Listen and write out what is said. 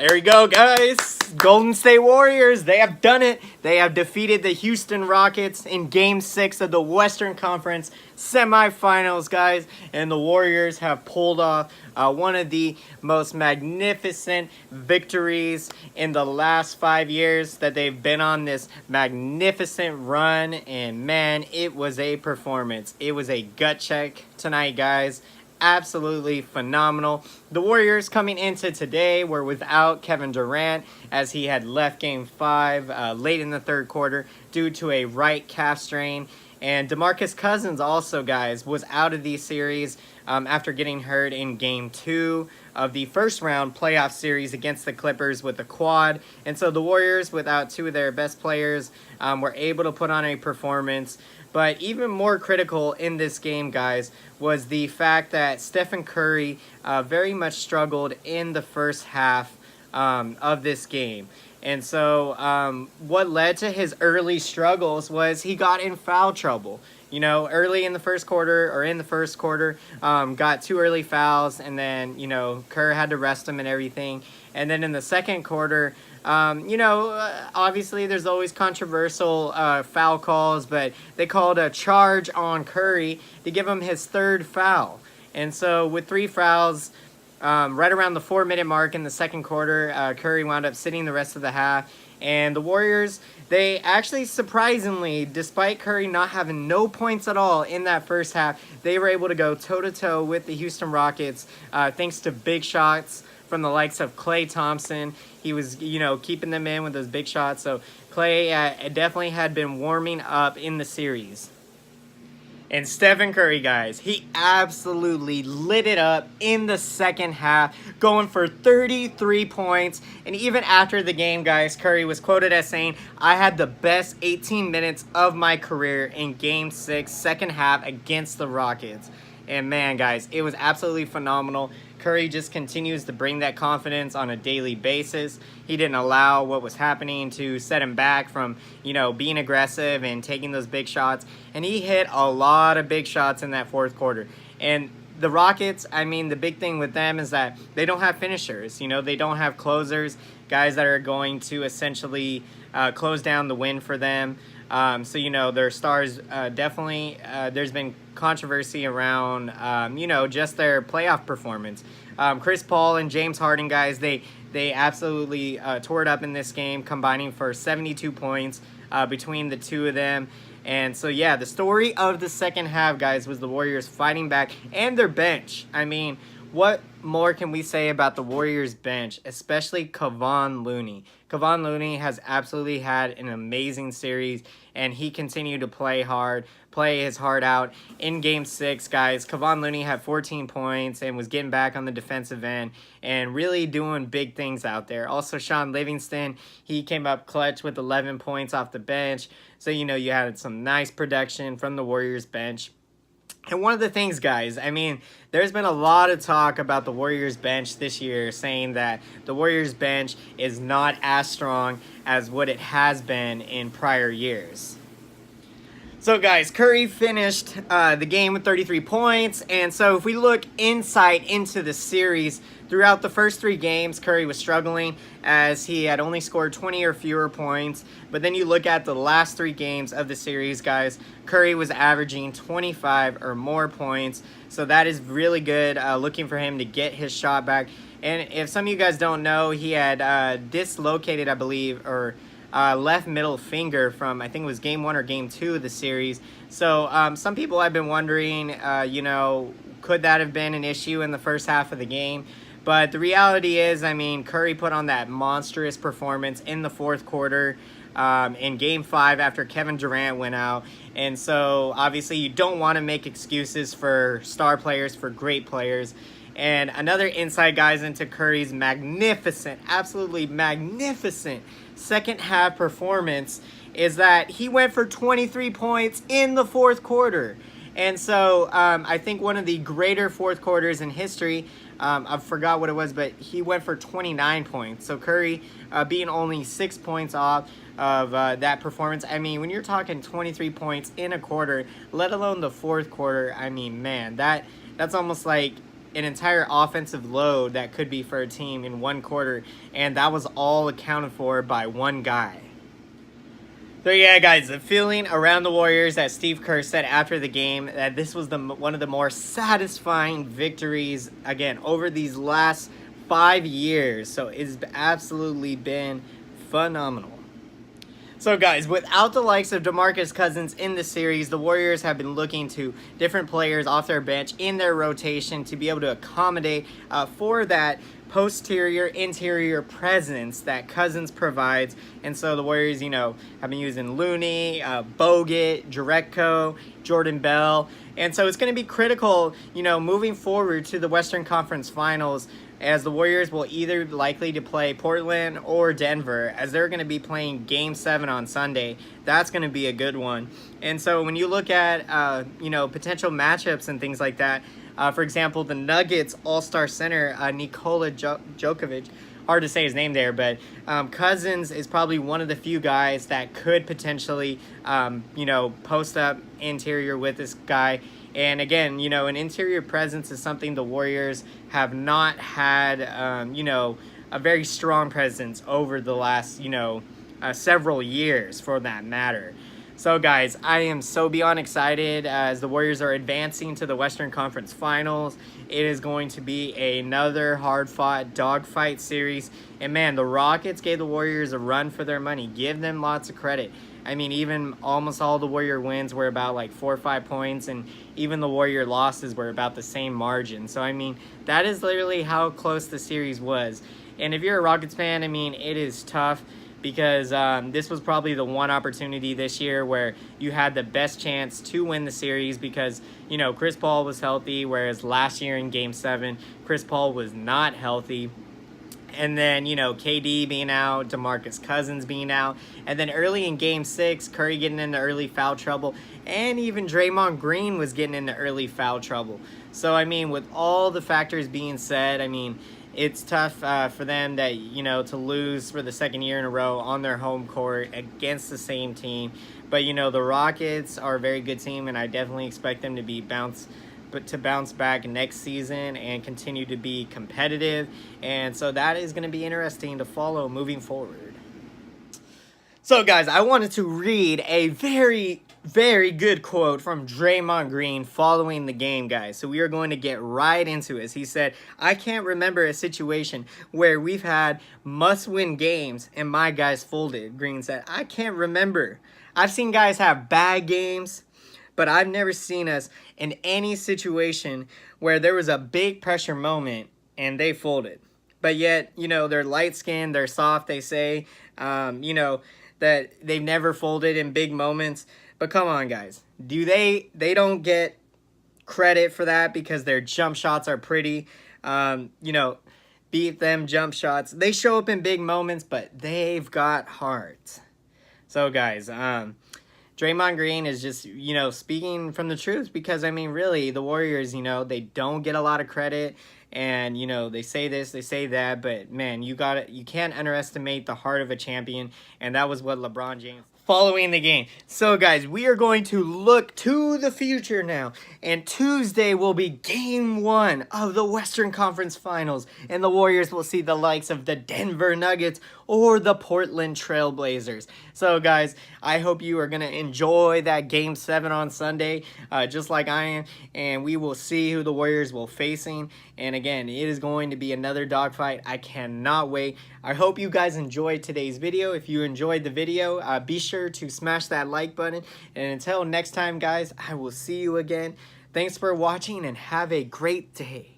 There we go, guys. Golden State Warriors, they have done it. They have defeated the Houston Rockets in Game 6 of the Western Conference semifinals, guys. And the Warriors have pulled off one of the most magnificent victories in the last 5 years that they've been on this magnificent run. And man, it was a performance. It was a gut check tonight, guys. Absolutely phenomenal. The Warriors coming into today were without Kevin Durant, as he had left Game 5 late in the third quarter due to a right calf strain. And DeMarcus Cousins also, guys, was out of the series after getting hurt in Game 2 of the first round playoff series against the Clippers with a quad. And so the Warriors, without two of their best players, were able to put on a performance. But even more critical in this game, guys, was the fact that Stephen Curry very much struggled in the first half of this game. And so what led to his early struggles was he got in foul trouble. You know, early in the first quarter, got 2 early fouls, and then, you know, Kerr had to rest him and everything. And then in the second quarter, obviously there's always controversial foul calls, but they called a charge on Curry to give him his 3rd foul. And so with 3 fouls, right around the 4-minute mark in the second quarter, Curry wound up sitting the rest of the half. And the Warriors, they actually surprisingly, despite Curry not having no points at all in that first half, they were able to go toe-to-toe with the Houston Rockets thanks to big shots from the likes of Klay Thompson. He was, keeping them in with those big shots. So Klay definitely had been warming up in the series. And Stephen Curry, guys, he absolutely lit it up in the second half, going for 33 points. And even after the game, guys, Curry was quoted as saying, "I had the best 18 minutes of my career in Game 6, second half against the Rockets." And man, guys, it was absolutely phenomenal. Curry just continues to bring that confidence on a daily basis. He didn't allow what was happening to set him back from, being aggressive and taking those big shots. And he hit a lot of big shots in that fourth quarter. And the Rockets, the big thing with them is that they don't have finishers. They don't have closers, guys that are going to essentially close down the win for them. Their stars definitely, there's been controversy around, just their playoff performance. Chris Paul and James Harden, guys, they absolutely tore it up in this game, combining for 72 points between the two of them. And so, yeah, the story of the second half, guys, was the Warriors fighting back and their bench. What more can we say about the Warriors bench, especially Kevon Looney? Kevon Looney has absolutely had an amazing series, and he continued to play his heart out in Game 6, guys. Kevon Looney had 14 points and was getting back on the defensive end and really doing big things out there. Also, Sean Livingston, he came up clutch with 11 points off the bench. So, you had some nice production from the Warriors bench. And one of the things, guys, there's been a lot of talk about the Warriors bench this year, saying that the Warriors bench is not as strong as what it has been in prior years. So, guys, Curry finished the game with 33 points. And so if we look insight into the series, throughout the first 3 games, Curry was struggling as he had only scored 20 or fewer points. But then you look at the last 3 games of the series, guys, Curry was averaging 25 or more points. So that is really good, looking for him to get his shot back. And if some of you guys don't know, he had dislocated, I believe, or left middle finger from, I think it was Game 1 or Game 2 of the series. So some people have been wondering, could that have been an issue in the first half of the game? But the reality is, Curry put on that monstrous performance in the fourth quarter in Game 5 after Kevin Durant went out. And so, obviously, you don't want to make excuses for star players, for great players. And another insight, guys, into Curry's magnificent, absolutely magnificent second half performance is that he went for 23 points in the fourth quarter. And so I think one of the greater fourth quarters in history, I forgot what it was, but he went for 29 points. So Curry being only 6 points off of that performance. When you're talking 23 points in a quarter, let alone the fourth quarter, man, that's almost like an entire offensive load that could be for a team in one quarter, and that was all accounted for by one guy. So yeah, guys, the feeling around the Warriors that Steve Kerr said after the game, that this was one of the more satisfying victories, again, over these last 5 years. So it's absolutely been phenomenal. So guys, without the likes of DeMarcus Cousins in the series, the Warriors have been looking to different players off their bench in their rotation to be able to accommodate for that posterior, interior presence that Cousins provides. And so the Warriors, have been using Looney, Bogut, Jerebko, Jordan Bell. And so it's going to be critical, moving forward to the Western Conference Finals, as the Warriors will either likely to play Portland or Denver, as they're going to be playing Game 7 on Sunday. That's going to be a good one. And so when you look at, potential matchups and things like that, for example, the Nuggets All-Star center, Nikola Jokic, hard to say his name there, but Cousins is probably one of the few guys that could potentially, post up interior with this guy. And again, an interior presence is something the Warriors have not had, a very strong presence over the last, several years for that matter. So guys, I am so beyond excited as the Warriors are advancing to the Western Conference Finals. It is going to be another hard-fought dogfight series. And man, the Rockets gave the Warriors a run for their money. Give them lots of credit. I mean, even almost all the Warrior wins were about like 4 or 5 points, and even the Warrior losses were about the same margin. So, I mean, that is literally how close the series was. And if you're a Rockets fan, I mean, it is tough, because this was probably the one opportunity this year where you had the best chance to win the series, because, Chris Paul was healthy, whereas last year in Game 7, Chris Paul was not healthy. And then, KD being out, DeMarcus Cousins being out. And then early in Game 6, Curry getting into early foul trouble. And even Draymond Green was getting into early foul trouble. So, I mean, with all the factors being said, I mean, it's tough for them that, to lose for the second year in a row on their home court against the same team. But, the Rockets are a very good team, and I definitely expect them to bounce back next season and continue to be competitive. And so that is going to be interesting to follow moving forward. So guys, I wanted to read a very, very good quote from Draymond Green following the game, guys. So we are going to get right into it. He said, "I can't remember a situation where we've had must-win games and my guys folded." Green said, "I can't remember. I've seen guys have bad games, but I've never seen us in any situation where there was a big pressure moment and they folded." But yet, they're light-skinned, they're soft, they say, that they've never folded in big moments. But come on, guys. They don't get credit for that because their jump shots are pretty. Beat them jump shots. They show up in big moments, but they've got heart. So, guys, Draymond Green is just, speaking from the truth, because, I mean, really, the Warriors, they don't get a lot of credit, and, they say this, they say that, but, man, you can't underestimate the heart of a champion, and that was what LeBron James following the game. So, guys, we are going to look to the future now, and Tuesday will be Game 1 of the Western Conference Finals, and the Warriors will see the likes of the Denver Nuggets or the Portland Trailblazers. So, guys, I hope you are going to enjoy that Game 7 on Sunday, just like I am, and we will see who the Warriors will facing. And again, it is going to be another dogfight. I cannot wait. I hope you guys enjoyed today's video. If you enjoyed the video, be sure to smash that like button. And until next time, guys, I will see you again. Thanks for watching and have a great day.